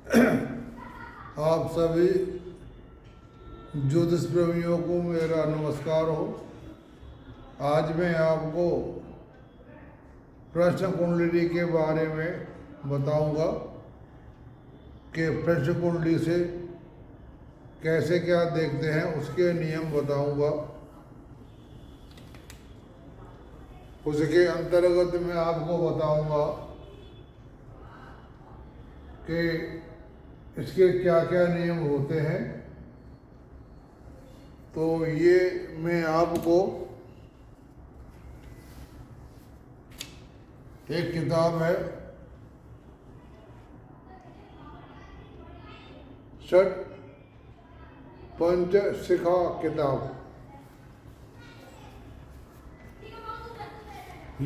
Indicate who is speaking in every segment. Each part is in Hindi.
Speaker 1: आप सभी ज्योतिष प्रेमियों को मेरा नमस्कार हो। आज मैं आपको प्रश्न कुंडली के बारे में बताऊंगा कि प्रश्न कुंडली से कैसे क्या देखते हैं, उसके नियम बताऊंगा। उसके अंतर्गत मैं आपको बताऊंगा कि इसके क्या क्या नियम होते हैं। तो ये मैं आपको एक किताब है, षट पंचशिखा किताब।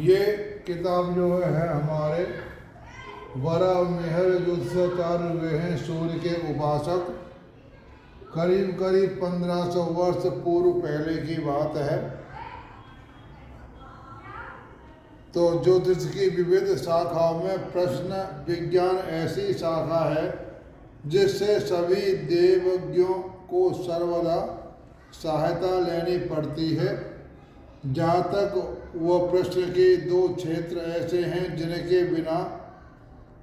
Speaker 1: ये किताब जो है हमारे वराहमिहिर ज्योतिषाचार्य हुए हैं, सूर्य के उपासक। करीब 1500 वर्ष पूर्व पहले की बात है। तो ज्योतिष की विविध शाखाओं में प्रश्न विज्ञान ऐसी शाखा है जिससे सभी देवज्ञों को सर्वदा सहायता लेनी पड़ती है। जहाँ तक वह प्रश्न के दो क्षेत्र ऐसे हैं जिनके बिना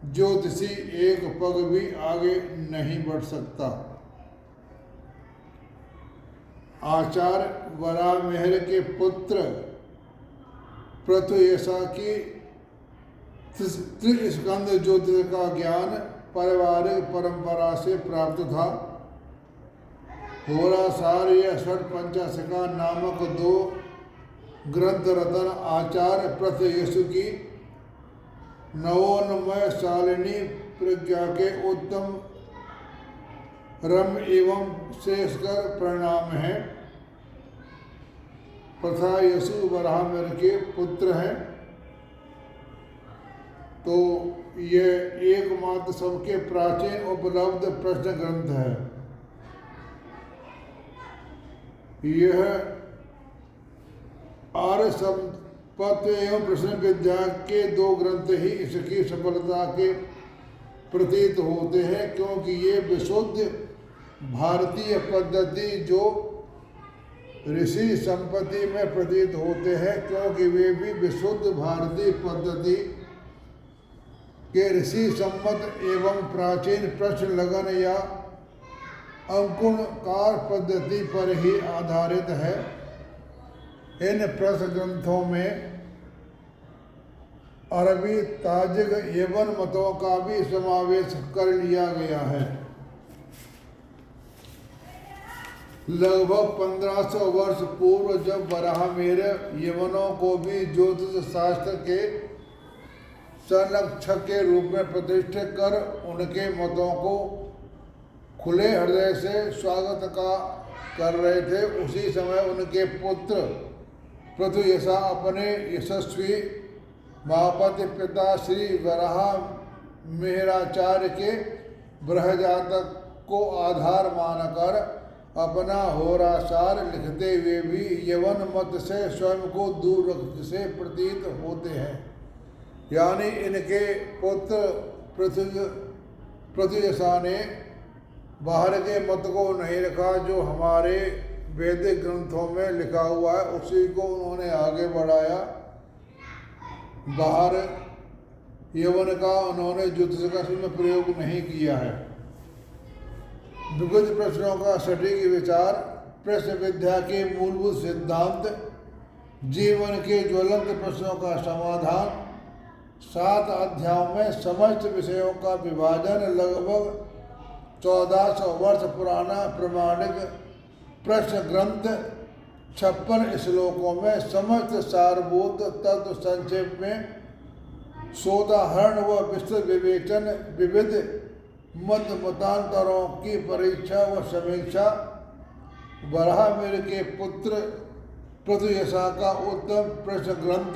Speaker 1: ज्योतिषी एक पग भी आगे नहीं बढ़ सकता। आचार्य वराहमिहिर के पुत्र पृथुयशा की त्रिस्कंद ज्योतिष का ज्ञान पारिवारिक परंपरा से प्राप्त था। होरासार या षट पंचशिखा नामक दो ग्रंथ रतन आचार्य पृथुयशु की नवोन्मय शालिनी प्रज्ञा के उत्तम रम एवं श्रेष्ठकर परिणाम है। पृथुयशु वराहमिहिर के पुत्र हैं। तो यह एकमात्र सबके प्राचीन उपलब्ध प्रश्न ग्रंथ है। यह आर्य संपत्ति एवं प्रश्न विद्या के दो ग्रंथ ही इसकी सफलता के प्रतीत होते हैं, क्योंकि ये विशुद्ध भारतीय पद्धति जो ऋषि संपत्ति में प्रतीत होते हैं, क्योंकि वे भी विशुद्ध भारतीय पद्धति के ऋषि सम्मत एवं प्राचीन प्रश्न लगन या अंकुणकार पद्धति पर ही आधारित है। इन प्रश्न ग्रंथों में अरबी ताजिक यवन मतों का भी समावेश कर लिया गया है। लगभग 1500 वर्ष पूर्व जब वराहमिहिर यवनों को भी ज्योतिष शास्त्र के संरक्षक के रूप में प्रतिष्ठित कर उनके मतों को खुले हृदय से स्वागत कर रहे थे, उसी समय उनके पुत्र पृथुयशा अपने यशस्वी महापति पिता श्री वराहमिहिराचार्य के बृहजातक को आधार मानकर अपना होरासार लिखते हुए भी यवन मत से स्वयं को दूर रखने से प्रतीत होते हैं। यानी इनके पुत्र पृथुयशा ने बाहर के मत को नहीं रखा, जो हमारे वैदिक ग्रंथों में लिखा हुआ है उसी को उन्होंने आगे बढ़ाया। बाहर यवन का उन्होंने ज्योतिष का में प्रयोग नहीं किया है। विविध प्रश्नों का सटीक विचार, प्रश्न विद्या के मूलभूत सिद्धांत, जीवन के ज्वलंत प्रश्नों का समाधान, 7 अध्यायों में समस्त विषयों का विभाजन, लगभग 1400 वर्ष पुराना प्रमाणिक प्रश्न ग्रंथ, 56 श्लोकों में समस्त सारभूत तत्व संक्षेप में सोदाहरण व विस्तृत विवेचन, विविध मत मतांतरों की परीक्षा व समीक्षा, वराहमिहिर के पुत्र पृथुयशा का उत्तम प्रश्न ग्रंथ,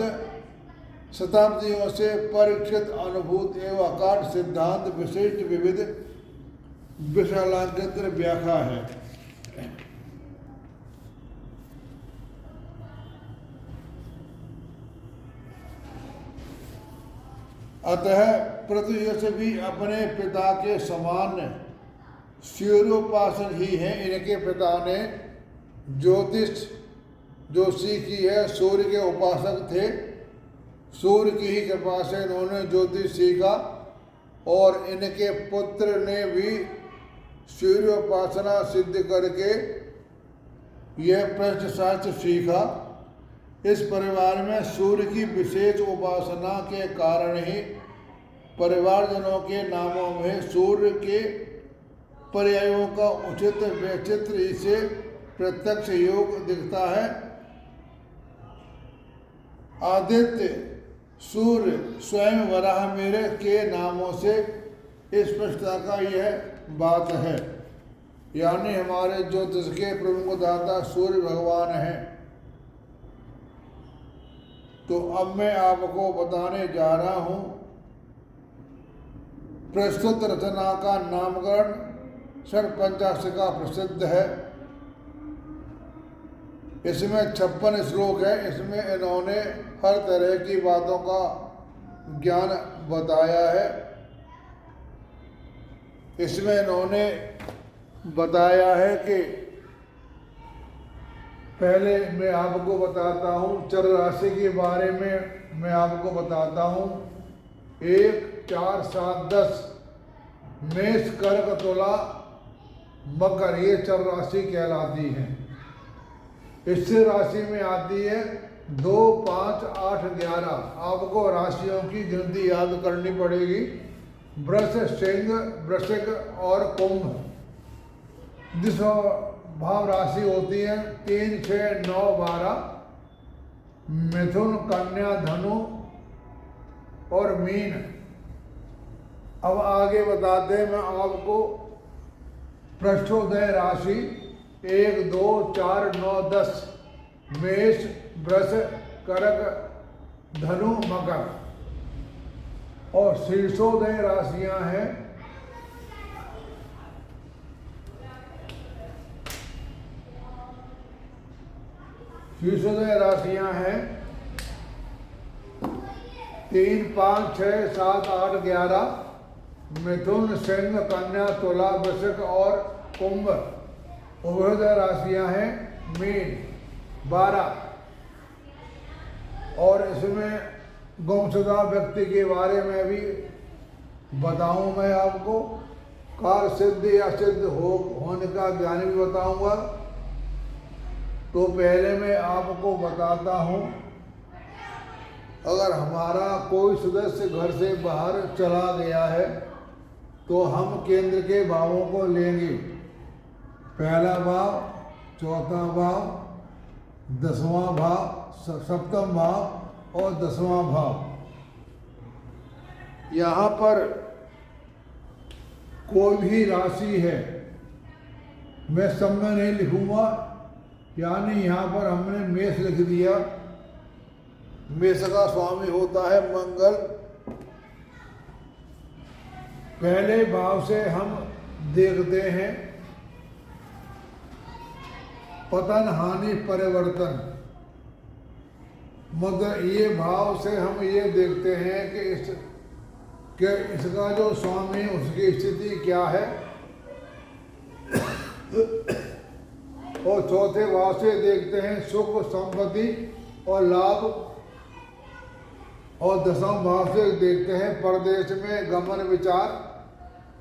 Speaker 1: शताब्दियों से परीक्षित अनुभूत एवं अकाट सिद्धांत, विशिष्ट विविध विशालांकित व्याख्या है। अतः प्रत्युष भी अपने पिता के समान सूर्योपासक ही हैं। इनके पिता ने ज्योतिष जो सीखी है, सूर्य के उपासक थे। सूर्य की ही कृपा से इन्होंने ज्योतिष सीखा और इनके पुत्र ने भी सूर्योपासना सिद्ध करके यह प्रश्न शास्त्र सीखा। इस परिवार में सूर्य की विशेष उपासना के कारण ही परिवारजनों के नामों में सूर्य के पर्यायों का उचित वैचित्र से प्रत्यक्ष योग दिखता है। आदित्य, सूर्य, स्वयं वराहमिहिर के नामों से इस प्रश्न का यह बात है, यानी हमारे ज्योतिष के प्रमुख दाता सूर्य भगवान हैं। तो अब मैं आपको बताने जा रहा हूं प्रस्तुत रचना का नामकरण षट्पंचाशिका प्रसिद्ध है। इसमें 56 श्लोक है। इसमें इन्होंने हर तरह की बातों का ज्ञान बताया है। इसमें इन्होंने बताया है कि पहले मैं आपको बताता हूँ चर राशि के बारे में। मैं आपको बताता हूँ 1, 4, 7, 10 मेष, कर्क, तुला, मकर, ये चर राशि कहलाती है। इससे राशि में आती है 2, 5, 8, 11। आपको राशियों की गिनती याद करनी पड़ेगी। वृष, सिंह, वृश्चिक और कुंभ दिशा भाव राशि होती है। 3, 6, 9, 12 मिथुन, कन्या, धनु और मीन। अब आगे बताते हैं मैं आपको पृष्ठोदय राशि 1, 2, 4, 9, 10 मेष, वृष, कर्क, धनु, मकर। और शीर्षोदय राशियां हैं शीर्षोदय राशियां हैं 3, 5, 6, 7, 8, 11 मिथुन, सिंह, कन्या, तुला, वृश्चिक और कुंभ। उभयोदय राशियां हैं मीन 12। और इसमें गुमशुदा व्यक्ति के बारे में भी बताऊं मैं आपको। कार्य सिद्ध या सिद्ध होने का ज्ञान भी बताऊंगा। तो पहले मैं आपको बताता हूं, अगर हमारा कोई सदस्य घर से बाहर चला गया है तो हम केंद्र के भावों को लेंगे। पहला भाव, चौथा भाव, 10वां भाव, 7वां भाव और 10वां भाव। यहाँ पर कोई भी राशि है, मैं सब में नहीं लिखूंगा, यानी यहाँ पर हमने मेष लिख दिया। मेष का स्वामी होता है मंगल। पहले भाव से हम देखते हैं पतन, हानि, परिवर्तन। मगर ये भाव से हम ये देखते हैं कि इसका जो स्वामी उसकी स्थिति क्या है। और चौथे भाव से देखते हैं सुख, संपत्ति और लाभ। और 10वां भाव से देखते हैं परदेश में गमन, विचार।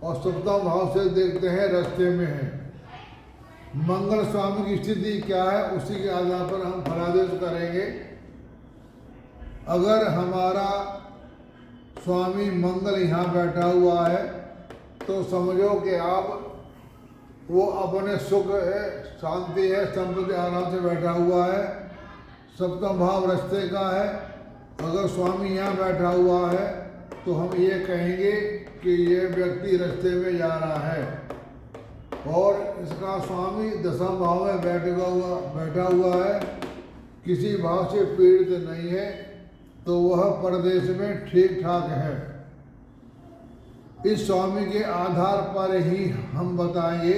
Speaker 1: और 7वां भाव से देखते हैं रास्ते में है। मंगल स्वामी की स्थिति क्या है, उसी के आधार पर हम फलादेश करेंगे। अगर हमारा स्वामी मंगल यहाँ बैठा हुआ है तो समझो कि आप वो अपने सुख है, शांति है, संपत्ति आराम से बैठा हुआ है। 7वां भाव रास्ते का है। अगर स्वामी यहाँ बैठा हुआ है तो हम ये कहेंगे कि ये व्यक्ति रास्ते में जा रहा है। और इसका स्वामी 10वां भाव में बैठा हुआ है, किसी भाव से पीड़ित नहीं है, तो वह परदेश में ठीक ठाक है। इस स्वामी के आधार पर ही हम बताएंगे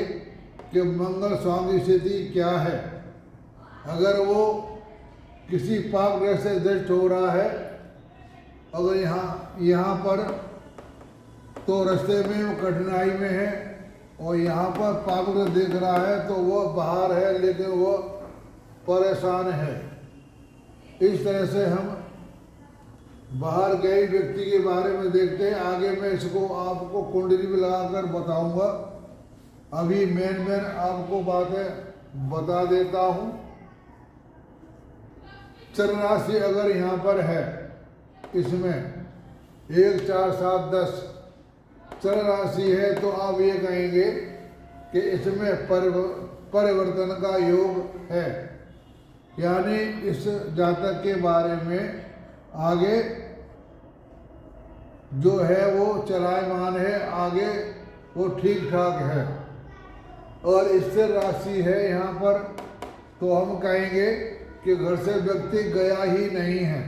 Speaker 1: कि मंगल स्वामी की स्थिति क्या है। अगर वो किसी पाप ग्रह से दृष्ट हो रहा है, अगर यहाँ पर तो रास्ते में वो कठिनाई में है, और यहाँ पर पापग्रह देख रहा है तो वह बाहर है लेकिन वह परेशान है। इस तरह से हम बाहर गए व्यक्ति के बारे में देखते हैं। आगे मैं इसको आपको कुंडली में लगाकर बताऊंगा। अभी मेन आपको बातें बता देता हूँ। चर राशि अगर यहाँ पर है, इसमें 1, 4, 7, 10 चर राशि है, तो आप ये कहेंगे कि इसमें परिवर्तन का योग है, यानी इस जातक के बारे में आगे जो है वो चलायमान है, आगे वो ठीक ठाक है। और स्थिर राशि है यहाँ पर, तो हम कहेंगे कि घर से व्यक्ति गया ही नहीं है।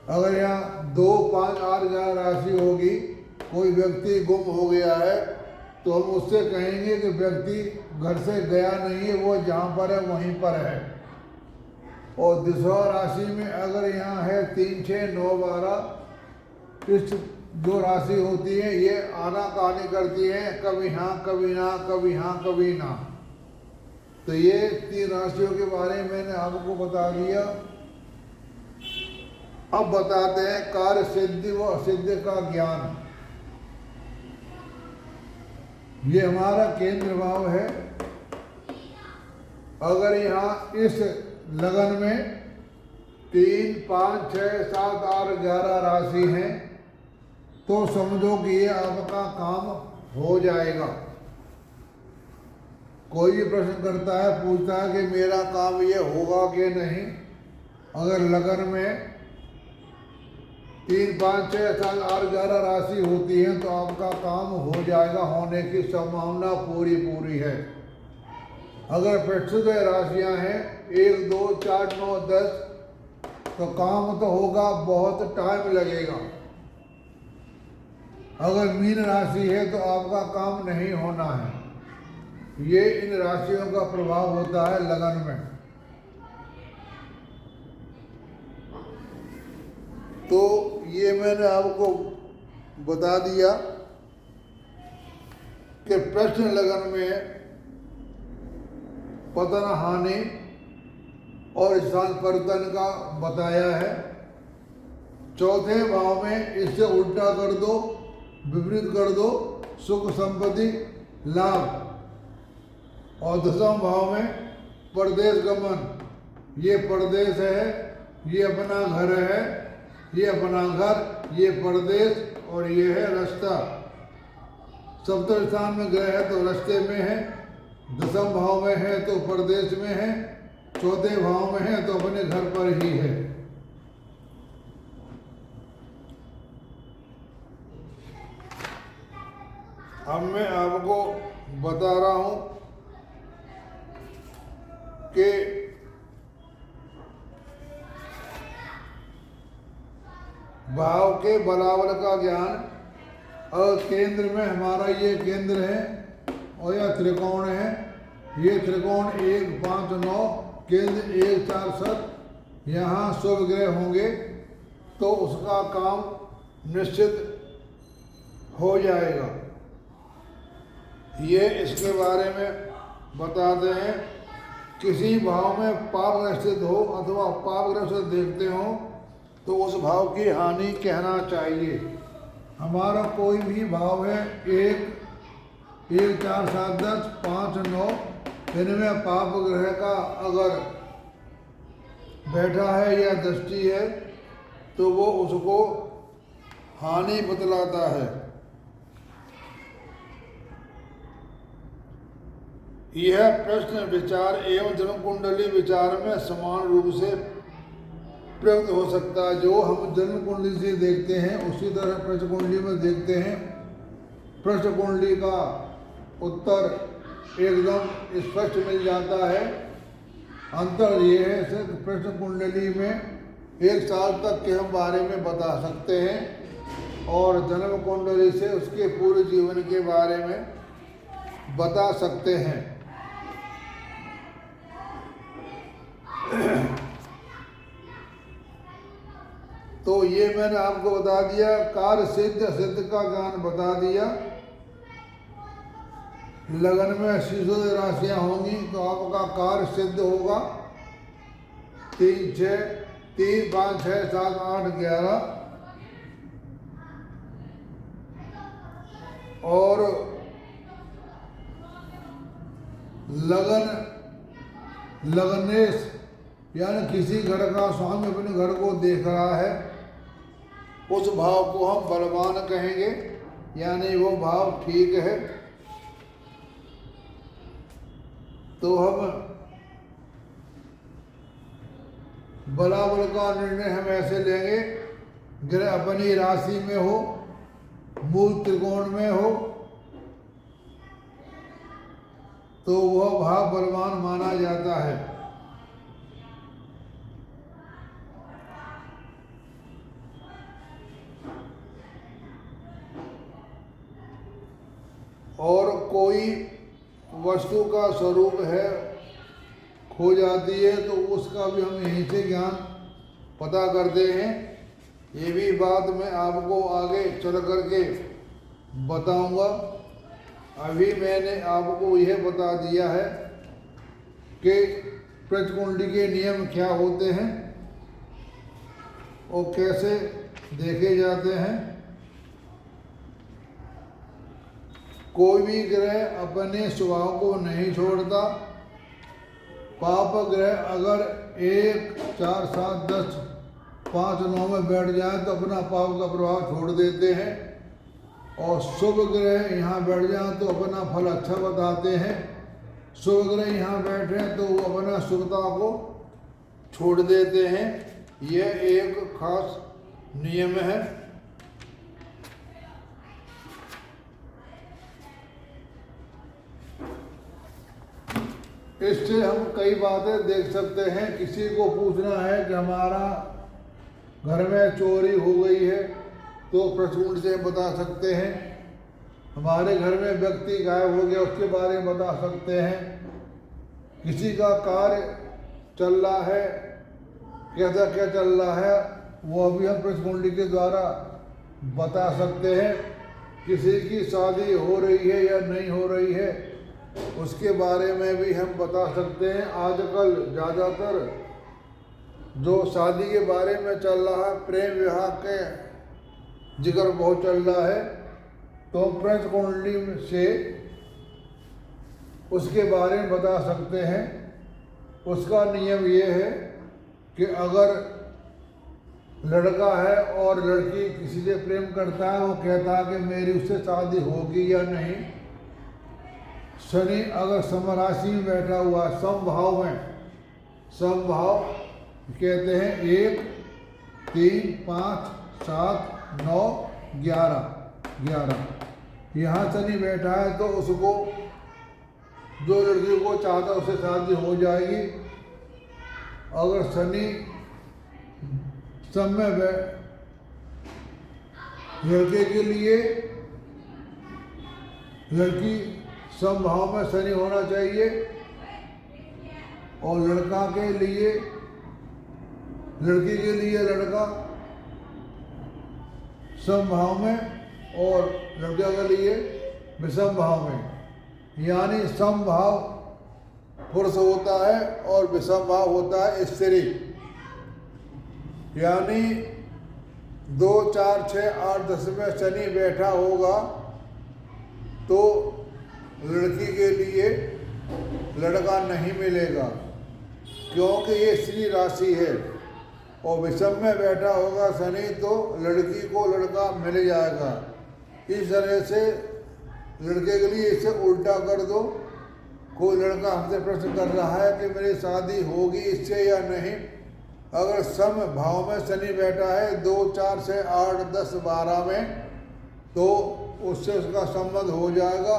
Speaker 1: अगर यहाँ 2, 5, 8, 11 राशि होगी, कोई व्यक्ति गुम हो गया है, तो हम उससे कहेंगे कि व्यक्ति घर से गया नहीं है, वो जहाँ पर है वहीं पर है। और दूसरा राशि में अगर यहाँ है 3, 6, 9, 12, इस जो राशि होती है ये आना कहानी करती है, कभी हाँ कभी ना, कभी हाँ कभी ना। तो ये 3 राशियों के बारे में मैंने आपको बता दिया। अब बताते हैं कार्य सिद्धि व असिद्धि का ज्ञान। ये हमारा केंद्र भाव है। अगर यहाँ इस लगन में 3, 5, 6, 7, 8, 11 राशि हैं, तो समझो कि ये आपका काम हो जाएगा। कोई भी प्रश्न करता है, पूछता है कि मेरा काम ये होगा कि नहीं। अगर लगन में 3, 5, 6, 7, 8, 11 राशि होती है तो आपका काम हो जाएगा, होने की संभावना पूरी है। अगर प्रतिशत राशियां हैं 1, 2, 4, 9, 10, तो काम तो होगा, बहुत टाइम लगेगा। अगर मीन राशि है तो आपका काम नहीं होना है। ये इन राशियों का प्रभाव होता है लगन में। तो ये मैंने आपको बता दिया कि प्रश्न लगन में पतन हानि और स्थान परिवर्तन का बताया है। चौथे भाव में इससे उल्टा कर दो, विपरीत कर दो, सुख संपत्ति लाभ। और 10वें भाव में परदेश गमन, ये परदेश है, ये अपना घर है, ये अपना घर, ये परदेश, और ये है रास्ता। सप्तम स्थान में ग्रह है तो रास्ते में है, 10वें भाव में है तो परदेश में है, चौथे भाव में है तो अपने घर पर ही है। अब मैं आपको बता रहा हूं कि भाव के बराबर का ज्ञान। और केंद्र में हमारा ये केंद्र है और यह त्रिकोण है। ये त्रिकोण 1, 5, 9, केंद्र 1, 4, 7, यहाँ शुभ ग्रह होंगे तो उसका काम निश्चित हो जाएगा। ये इसके बारे में बताते हैं। किसी भाव में पाप ग्रह स्थित हो अथवा पाप ग्रह से देखते हो तो उस भाव की हानि कहना चाहिए। हमारा कोई भी भाव है 1, 4, 7, 10, 5, 9, इनमें पाप ग्रह का अगर बैठा है या दृष्टि है तो वो उसको हानि बतलाता है। यह प्रश्न विचार एवं जन्म कुंडली विचार में समान रूप से प्रयुक्त हो सकता है। जो हम जन्म कुंडली से देखते हैं उसी तरह प्रश्न कुंडली में देखते हैं। प्रश्न कुंडली का उत्तर एकदम स्पष्ट मिल जाता है। अंतर ये है सिर्फ प्रश्न कुंडली में 1 साल तक के हम बारे में बता सकते हैं और जन्म कुंडली से उसके पूरे जीवन के बारे में बता सकते हैं। तो ये मैंने आपको बता दिया, कार्य सिद्ध असिद्ध का ज्ञान बता दिया। लगन में शीशोदय राशियां होंगी तो आपका कार्य सिद्ध होगा। 3, 5, 6, 7, 8, 11 और लगनेश यानी किसी घर का स्वामी अपने घर को देख रहा है, उस भाव को हम बलवान कहेंगे, यानी वो भाव ठीक है। तो हम बलाबल का निर्णय हम ऐसे लेंगे, ग्रह अपनी राशि में हो, मूल त्रिकोण में हो तो वह भाव बलवान माना जाता है। और कोई वस्तु का स्वरूप है, खो जाती है तो उसका भी हम यहीं से ज्ञान पता करते हैं। ये भी बात मैं आपको आगे चल करके बताऊंगा। अभी मैंने आपको यह बता दिया है कि प्रजकुंडली के नियम क्या होते हैं और कैसे देखे जाते हैं। कोई भी ग्रह अपने स्वभाव को नहीं छोड़ता। पाप ग्रह अगर 1, 4, 7, 10, 5, 9 में बैठ जाए तो अपना पाप का प्रभाव छोड़ देते हैं, और शुभ ग्रह यहाँ बैठ जाए तो अपना फल अच्छा बताते हैं। शुभ ग्रह यहाँ बैठे तो वो अपना शुभता को छोड़ देते हैं। यह एक खास नियम है। इससे हम कई बातें देख सकते हैं। किसी को पूछना है कि हमारा घर में चोरी हो गई है तो प्रचूर्ण से बता सकते हैं। हमारे घर में व्यक्ति गायब हो गया उसके बारे में बता सकते हैं। किसी का कार्य चल रहा है, कैसा क्या चल रहा है वो अभी हम प्रचकुंडली के द्वारा बता सकते हैं। किसी की शादी हो रही है या नहीं हो रही है उसके बारे में भी हम बता सकते हैं। आजकल ज़्यादातर जो शादी के बारे में चल रहा है, प्रेम विवाह के जिक्र बहुत चल रहा है, तो प्रजकुंडली से उसके बारे में बता सकते हैं। उसका नियम ये है कि अगर लड़का है और लड़की किसी से प्रेम करता है, वो कहता है कि मेरी उससे शादी होगी या नहीं। शनि अगर समराशि में बैठा हुआ समभाव में, समभाव कहते हैं 1, 3, 5, 7, 9, 11 यहाँ शनि बैठा है तो उसको जो लड़की को चाहता है उससे शादी हो जाएगी। अगर शनि सब में लड़के के लिए, लड़की समभाव में शनि होना चाहिए, और लड़का के लिए, लड़की के लिए लड़का समभाव में और लड़का के लिए विषम भाव में। यानी समभाव पुरुष होता है और विषम भाव होता है स्त्री। यानी 2, 4, 6, 8, 10 में शनि बैठा होगा तो लड़की के लिए लड़का नहीं मिलेगा, क्योंकि ये स्त्री राशि है। और विषम में बैठा होगा शनि तो लड़की को लड़का मिल जाएगा। इस तरह से लड़के के लिए इसे उल्टा कर दो। कोई लड़का हमसे प्रश्न कर रहा है कि मेरी शादी होगी इससे या नहीं। अगर सम भाव में शनि बैठा है 2, 4, 6, 8, 10, 12 में, तो उससे उसका संबंध हो जाएगा।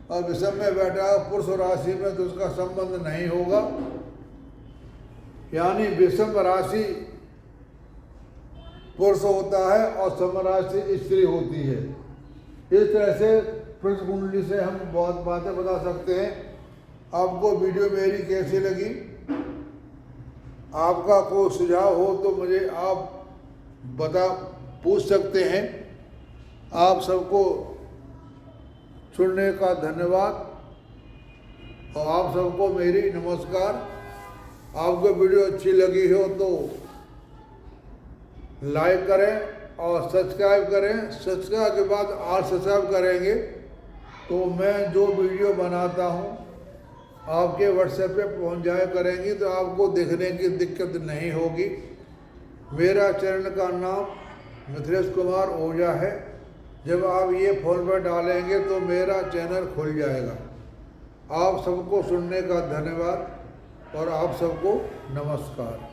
Speaker 1: और विषम में बैठा है पुरुष राशि में तो उसका संबंध नहीं होगा। यानी विषम राशि पुरुष होता है और सम राशि स्त्री होती है। इस तरह से प्रजकुंडली से हम बहुत बातें बता सकते हैं। आपको वीडियो मेरी कैसी लगी? आपका कोई सुझाव हो तो मुझे आप पूछ सकते हैं। आप सबको सुनने का धन्यवाद और आप सबको मेरी नमस्कार। आपको वीडियो अच्छी लगी हो तो लाइक करें और सब्सक्राइब करें। सब्सक्राइब के बाद और सब्सक्राइब करेंगे तो मैं जो वीडियो बनाता हूँ आपके व्हाट्सएप पे पहुँच जाया करेंगी, तो आपको देखने की दिक्कत नहीं होगी। मेरा चैनल का नाम मिथिलेश कुमार ओझा है। जब आप ये फ़ोन पर डालेंगे तो मेरा चैनल खुल जाएगा। आप सबको सुनने का धन्यवाद और आप सबको नमस्कार।